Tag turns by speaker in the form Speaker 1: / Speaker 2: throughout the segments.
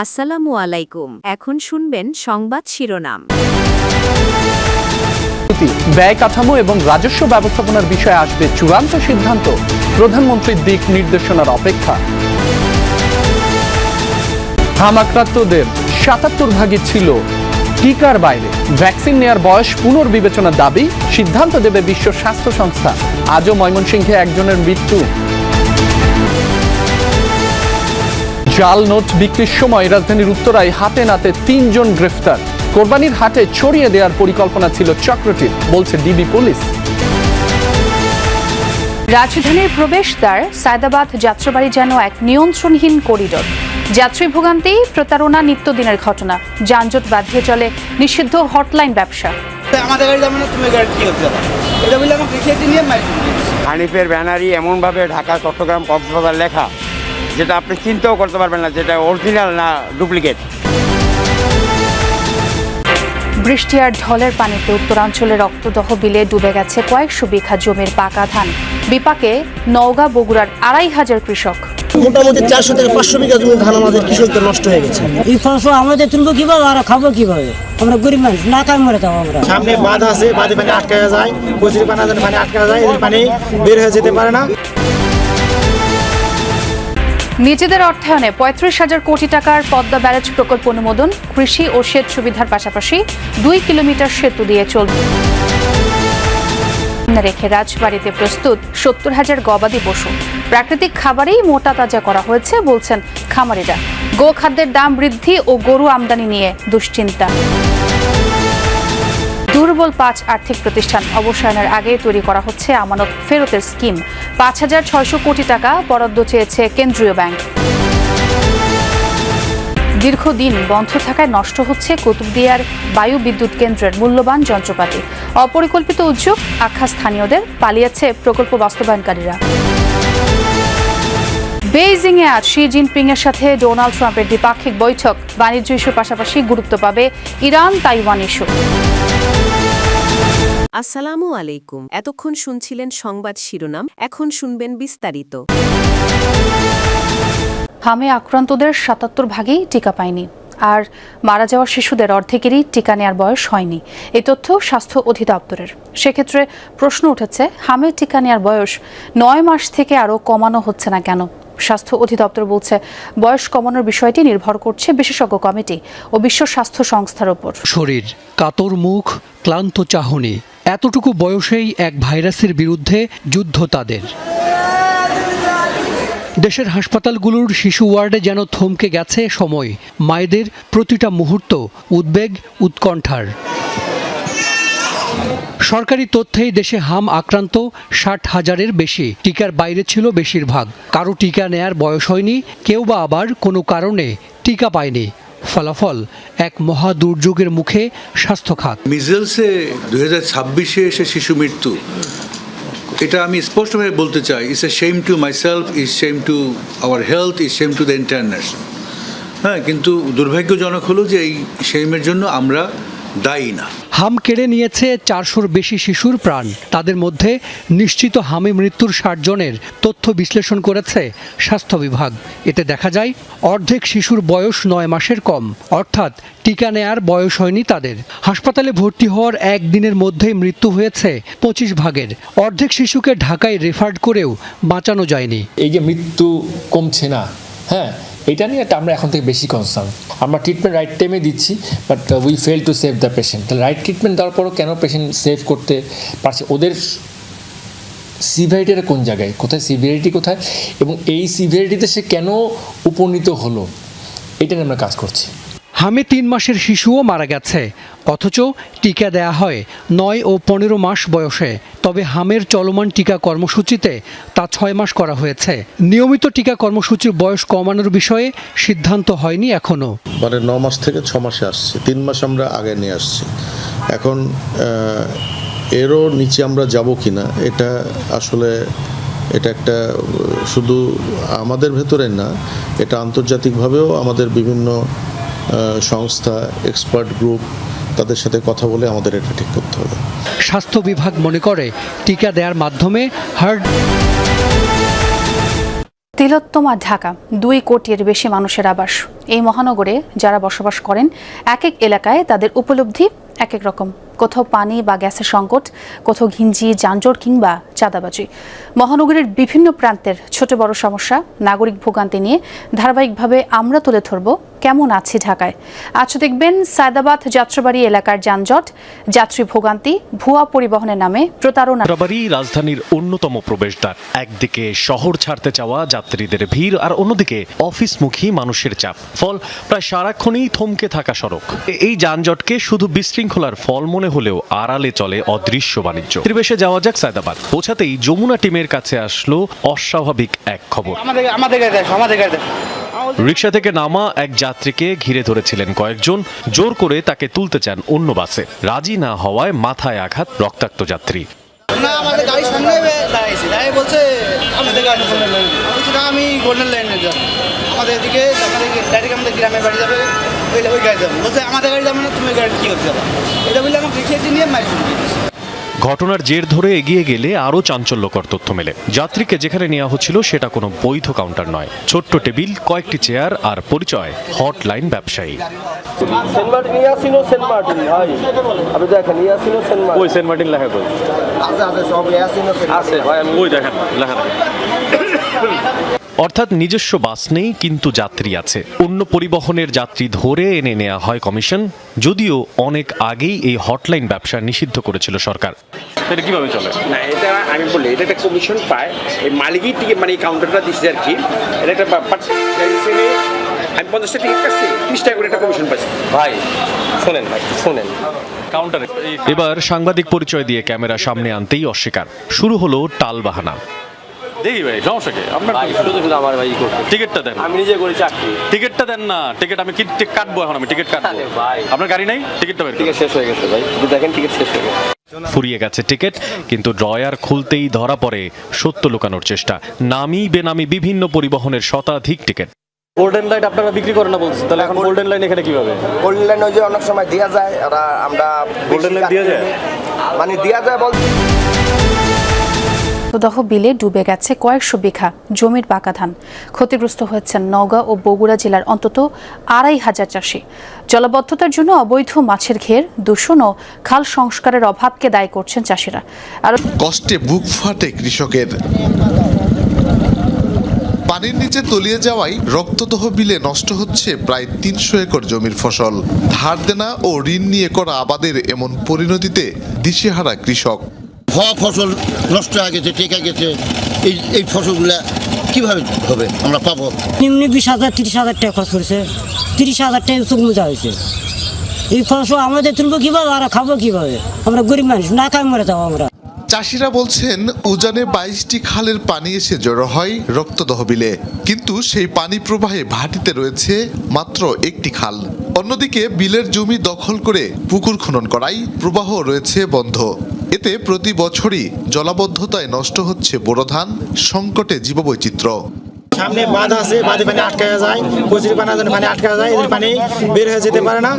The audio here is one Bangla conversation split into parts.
Speaker 1: আসসালামু আলাইকুম। এখন শুনবেন সংবাদ শিরোনাম।
Speaker 2: ব্যয় কাঠামো এবং রাজস্ব ব্যবস্থাপনার বিষয়ে আসবে চূড়ান্ত সিদ্ধান্ত, প্রধানমন্ত্রীর দিক নির্দেশনার অপেক্ষা। হামাক্রান্তদের ৭৭ ছিল টিকার বাইরে, ভ্যাকসিন নেয়ার বয়স পুনর্বিবেচনার দাবি, সিদ্ধান্ত দেবে বিশ্ব স্বাস্থ্য সংস্থা। আজও ময়মনসিংহে একজনের মৃত্যু। জাল নোট বিক্রির সময় রাজধানীর উত্তরায় হাতে নাতে ৩ জন গ্রেফতার। কোরবানির হাটে ছড়িয়ে দেওয়ার পরিকল্পনা ছিল চক্রটির, বলছে ডিবি পুলিশ।
Speaker 3: রাজধানীর প্রবেশদ্বার সায়দাবাদ যাত্রাবাড়ি যেন এক নিয়ন্ত্রণহীন করিডোর। যাত্রী ভোগান্তি, প্রতারণা নিত্যদিনের ঘটনা। যানজট বাঁধিয়ে চলে নিষিদ্ধ হটলাইন ব্যবসা।
Speaker 4: হানিফের ব্যানারই এমনভাবে ঢাকা, চট্টগ্রাম, কক্সবাজার লেখা, যেটা আপনি চিন্তাও করতে পারবেন না যেটা অরিজিনাল না ডুপ্লিকেট।
Speaker 3: বৃষ্টি আর ঢলের পানিতে উত্তরাঞ্চলে রক্তদহ বিলে ডুবে গেছে কয়েকশো বিঘা জমির পাকা ধান। বিপাকে নওগাঁ, বগুড়ার ২৫০০ কৃষক।
Speaker 5: মোটামুটি ৪০০ থেকে ৫০০ বিঘা জমি ধান আমাদের কৃষকদের নষ্ট হয়ে গেছে।
Speaker 6: এই ফসল আমাদের তুলবো কিভাবে আর খাবো কিভাবে? আমরা গরিব মানুষ, না কাজ মরে যাবো আমরা।
Speaker 5: সামনে বাঁধ আছে, বাঁধে পানি আটকা যায়, কচুরি পানা পানি আটকা যায়, এই পানি বের হয়ে যেতে পারে না।
Speaker 3: নিজেদের অর্থায়নে ৩৫,০০০ কোটি টাকার পদ্মা ব্যারেজ প্রকল্প অনুমোদন। কৃষি ও সেচ সুবিধার পাশাপাশি ২ কিলোমিটার সেতু দিয়ে চলবে রেখে রাজবাড়িতে প্রস্তুত ৭০,০০০ গবাদি পশু। প্রাকৃতিক খাবারেই মোটা তাজা করা হয়েছে বলছেন খামারিরা। গোখাদ্যের দাম বৃদ্ধি ও গরু আমদানি নিয়ে দুশ্চিন্তা। দুর্বল ৫ আর্থিক প্রতিষ্ঠান অবসায়নের আগে তৈরি করা হচ্ছে আমানত ফেরতের স্কিম। ৫,৬০০ কোটি টাকা বরাদ্দ চেয়েছে কেন্দ্রীয় ব্যাংক। দীর্ঘদিন বন্ধ থাকায় নষ্ট হচ্ছে কুতুবদিয়ার বায়ু বিদ্যুৎ কেন্দ্রের মূল্যবান যন্ত্রপাতি। অপরিকল্পিত উদ্যোগ আখ্যা স্থানীয়দের, পালিয়েছে প্রকল্প বাস্তবায়নকারীরা। বেইজিংয়ে আজ শি জিনপিং এর সাথে ডোনাল্ড ট্রাম্পের দ্বিপাক্ষিক বৈঠক। বাণিজ্য ইস্যুর পাশাপাশি গুরুত্ব পাবে ইরান তাইওয়ান ইস্যু।
Speaker 1: আসসালামু আলাইকুম। এতক্ষণ শুনছিলেন সংবাদ শিরোনাম, এখন শুনবেন বিস্তারিত।
Speaker 3: হামে আক্রান্তদের ৭৭ ভাগই টিকা পায়নি, আর মারা যাওয়া শিশুদের অর্ধেকেরই টিকা নেওয়ার বয়স হয়নি। এই তথ্য স্বাস্থ্য অধিদপ্তরের। সেক্ষেত্রে প্রশ্ন উঠেছে, হামে টিকা নেওয়ার বয়স ৯ মাস থেকে আরও কমানো হচ্ছে না কেন? স্বাস্থ্য অধিদপ্তর বলছে, বয়স কমানোর বিষয়টি নির্ভর করছে বিশেষজ্ঞ কমিটি ও বিশ্ব স্বাস্থ্য সংস্থার উপর।
Speaker 7: শরীর কাতর, মুখ ক্লান্ত, চাহনি, এতটুকু বয়সেই এক ভাইরাসের বিরুদ্ধে যুদ্ধ তাদের। দেশের হাসপাতালগুলোর শিশু ওয়ার্ডে যেন থমকে গেছে সময়। মায়েদের প্রতিটা মুহূর্ত উদ্বেগ, উৎকণ্ঠার। সরকারি তথ্যেই দেশে হাম আক্রান্ত ৬০,০০০-এর বেশি। টিকার বাইরে ছিল বেশিরভাগ। কারো টিকা নেয়ার বয়স হয়নি, কেউ বা আবার কোনো কারণে টিকা পায়নি। ফলাফল এক মহা দুর্যোগের মুখে স্বাস্থ্য খাত।
Speaker 8: মিজেলসে 2026-এ এসে শিশু মৃত্যু, এটা আমি স্পষ্টভাবে বলতে চাই, it's a shame to myself, is shame to our health, is shame to the international. হ্যাঁ, কিন্তু দুর্ভাগ্যজনক হলো যে এই শেমের জন্য আমরা দায়ী না।
Speaker 7: হাম কেড়ে নিয়েছে ৪০০-র বেশি শিশুর প্রাণ। তাদের মধ্যে নিশ্চিত হামে মৃত্যুর ৬০ জনের তথ্য বিশ্লেষণ করেছে স্বাস্থ্য বিভাগ। এতে দেখা যায় অর্ধেক শিশুর বয়স ৯ মাসের কম, অর্থাৎ টিকা নেয়ার বয়স হয়নি তাদের। হাসপাতালে ভর্তি হওয়ার একদিনের মধ্যেই মৃত্যু হয়েছে ২৫ ভাগের। অর্ধেক শিশুকে ঢাকায় রেফার করেও বাঁচানো যায়নি।
Speaker 9: এই যে মৃত্যু কমছে না, হ্যাঁ, এটা নিয়ে আমরা এখন থেকে বেশি কনসার্ন। আমরা ট্রিটমেন্ট রাইট টাইমে দিচ্ছি, but we fail to save the patient. তাহলে রাইট ট্রিটমেন্ট দেওয়ার পরও কেন পেশেন্ট সেভ করতে পারছে? ওদের সিভিয়ারিটিটা কোন জায়গায়, কোথায় সিভিয়ারিটি কোথায়, এবং এই সিভিয়ারিটিতে সে কেন উপনীত হলো, এটা নিয়ে আমরা কাজ করছি।
Speaker 7: হামে ৩ মাসের শিশুও মারা গেছে, অথচ টিকা দেয়া হয় ৯ ও ১৫ মাস বয়সে। তবে হামের চলমান টিকা কর্মসূচিতে তা ৬ মাস করা হয়েছে। নিয়মিত টিকা কর্মসূচির বয়স কমানোর বিষয়ে সিদ্ধান্ত হয়নি এখনও।
Speaker 10: মানে ৯ মাস থেকে ৬ মাসে আসছে, ৩ মাস আমরা আগে নিয়ে আসছি। এখন এরও নিচে আমরা যাব কিনা, এটা আসলে এটা একটা শুধু আমাদের ভেতরে না, এটা আন্তর্জাতিকভাবেও আমাদের বিভিন্ন সংস্থা, এক্সপার্ট গ্রুপ, তাদের সাথে কথা বলে আমাদের এটা ঠিক করতে হবে।
Speaker 7: স্বাস্থ্য বিভাগ মনে করে টিকা দেওয়ার মাধ্যমে হার্ট
Speaker 3: তিলোত্তমা ঢাকা 2 কোটির বেশি মানুষের আবাস। এই মহানগরে যারা বসবাস করেন এক এক এলাকায় তাদের উপলব্ধি এক এক রকম। কোথাও পানি বা গ্যাসের সংকট, কোথাও ঘিঞ্জি, যানজট কিংবা চাঁদাবাজি। মহানগরীর বিভিন্ন প্রান্তের ছোট বড় সমস্যা, নাগরিক ভোগান্তি নিয়ে ধারাবাহিকভাবে আমরা তুলে ধরব কেমন আছি ঢাকায়। আজ দেখবেন সায়দাবাদ যাত্রাবাড়ি এলাকার যানজট, যাত্রী ভোগান্তি, ভুয়া পরিবহনের নামে প্রতারণা।
Speaker 11: যাত্রাবাড়ি রাজধানীর অন্যতম প্রবেশদ্বার। একদিকে শহর ছাড়তে চাওয়া যাত্রীদের ভিড়, আর অন্যদিকে অফিসমুখী মানুষের চাপ। ফল প্রায় সারাক্ষণই থমকে থাকা সড়ক। এই যানজটকে শুধু বিশৃঙ্খলার ফল মনে হলেও আড়ালে চলে অদৃশ্য বাণিজ্য। ত্রিবেশে যাওয়া যাক সায়দাবাদ। পৌঁছাতেই যমুনা টিমের কাছে আসলো অস্বাভাবিক এক খবর। রিকশা থেকে নামা এক যাত্রীকে ঘিরে ধরেছিলেন কয়েকজন, জোর করে তাকে তুলতে চান অন্য বাসে। রাজি না হওয়ায় মাথায় আঘাত রক্তাক্ত যাত্রী।
Speaker 5: না, আমাদের গাড়ির সামনে দাঁড়িয়েছি, দাঁড়িয়ে বলছে আমাদের গাড়ি আমি গোল্ডেন লাইনে যাব, আমাদের এদিকে ডাইরেক্ট আমাদের গ্রামের বাড়ি যাবে, ওই গাড়ি যাবে। বলছে আমাদের গাড়ি যাবে না, তুমি গাড়ি কী করতে যাবে, এটা বললে আমাকে রিক্সা নিয়ে মাইক শুনে দিয়েছে।
Speaker 11: ঘটনার জের ধরে এগিয়ে গেলে আরও চাঞ্চল্যকর তথ্য মেলে। যাত্রীকে যেখানে নেওয়া হচ্ছিল সেটা কোনো বৈধ কাউন্টার নয়। ছোট্ট টেবিল, কয়েকটি চেয়ার আর পরিচয় হটলাইন ব্যবসায়ী। অর্থাৎ নিজস্ব বাস নেই, কিন্তু যাত্রী আছে। অন্য পরিবহনের যাত্রী ধরে এনে নেওয়া হয় কমিশন, যদিও অনেক আগেই এই হটলাইন ব্যবসা নিষিদ্ধ করেছিল সরকার। এটা কিভাবে চলে?
Speaker 4: না, এটা আমি বলি, এটা একটা কমিশন পায়, এই মালিকই টিকিট মানে এই কাউন্টারটা দিচ্ছে আর কি। এটা একটা আমি 50টা টিকিট কাটছি, 30 টাকা করে একটা কমিশন পাচ্ছি। ভাই শোনেন,
Speaker 11: কাউন্টারে এবার সাংবাদিক পরিচয় দিয়ে ক্যামেরা সামনে আনতেই অস্বীকার। শুরু হলো টালবাহানা। দেখি ভাই, সমস্যা কি আপনার? শুধু আমার ভাই টিকিটটা দেন। আমি নিজে করি চাকরি। টিকিটটা দেন না। টিকিট আমি কি কাটবো? এখন আমি টিকিট কাটবো ভাই। আপনার গাড়ি নাই? টিকিটটা বের। টিকিট শেষ হয়ে গেছে ভাই, দেখেন টিকিট শেষ হয়ে গেছে। ফুরিয়ে গেছে টিকিট, কিন্তু ড্রয়ার খুলতেই ধরা পড়ে সত্য লুকানোর চেষ্টা। নামি বেনামি বিভিন্ন পরিবহনের শতাধিক টিকিট।
Speaker 12: গোল্ডেন লাইন আপনারা বিক্রি করেন না বলছেন, তাহলে এখন গোল্ডেন লাইন এখানে কিভাবে?
Speaker 5: গোল্ডেন লাইন ওই যে অনেক সময় দেওয়া যায়, আমরা
Speaker 12: গোল্ডেন লাইন দেওয়া যায়,
Speaker 5: মানে দেওয়া যায় বলতে।
Speaker 3: দহ বিলে ডুবে গেছে কয়েকশো বিঘা জমির পাকা ধান। ক্ষতিগ্রস্ত হয়েছেন নওগাঁ ও বগুড়া জেলার অন্তত 2,500 চাষি। জলাবদ্ধতার জন্য অবৈধ মাছের ঘের, দূষণ ও খাল সংস্কারের অভাবকে দায়ী করছেন চাষিরা। আর
Speaker 13: কষ্টে বুক ফাটে কৃষকের। পানির নিচে তলিয়ে যাওয়ায় রক্তদহ বিলে নষ্ট হচ্ছে প্রায় 300 একর জমির ফসল। ধার দেনা ও ঋণ নিয়ে করা আবাদের এমন পরিণতিতে দিশেহারা কৃষক।
Speaker 14: হওয়া ফসল নষ্ট হয়ে গেছে, টেকে গেছে, এই ফসলগুলা কিভাবে হবে আমরা পাবো?
Speaker 6: নিম্ন 20,000 30,000 টাকা খরচ করেছে, 30,000 টাকা চোখ মোজা হয়েছে। এই ফসল আমাদের তুলবো কিভাবে আর খাবো কিভাবে? আমরা গরিব মানুষ, না খাই মরে যাবো আমরা।
Speaker 13: চাষিরা বলছেন উজানে 22টি খালের পানি এসে জড়ো হয় রক্তদহ বিলে, কিন্তু সেই পানি প্রবাহে ভাটিতে রয়েছে মাত্র একটি খাল। অন্যদিকে বিলের জমি দখল করে পুকুর খনন করায় প্রবাহ রয়েছে বন্ধ। এতে প্রতি বছরই জলাবদ্ধতায় নষ্ট হচ্ছে বোরো ধান, সংকটে জীববৈচিত্র্য।
Speaker 5: সামনে বাঁধ আছে, বাঁধে পানি আটকা যায়, কচুরি পানা পানি আটকা যায়, এদের পানি বের হয়ে যেতে পারে না।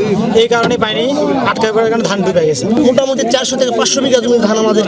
Speaker 5: এই কারণে পানি আটকা পড়ার কারণে ধান ডুবে গেছে।
Speaker 14: মোটামুটি 400 থেকে 500 বিঘা জমি ধান আমাদের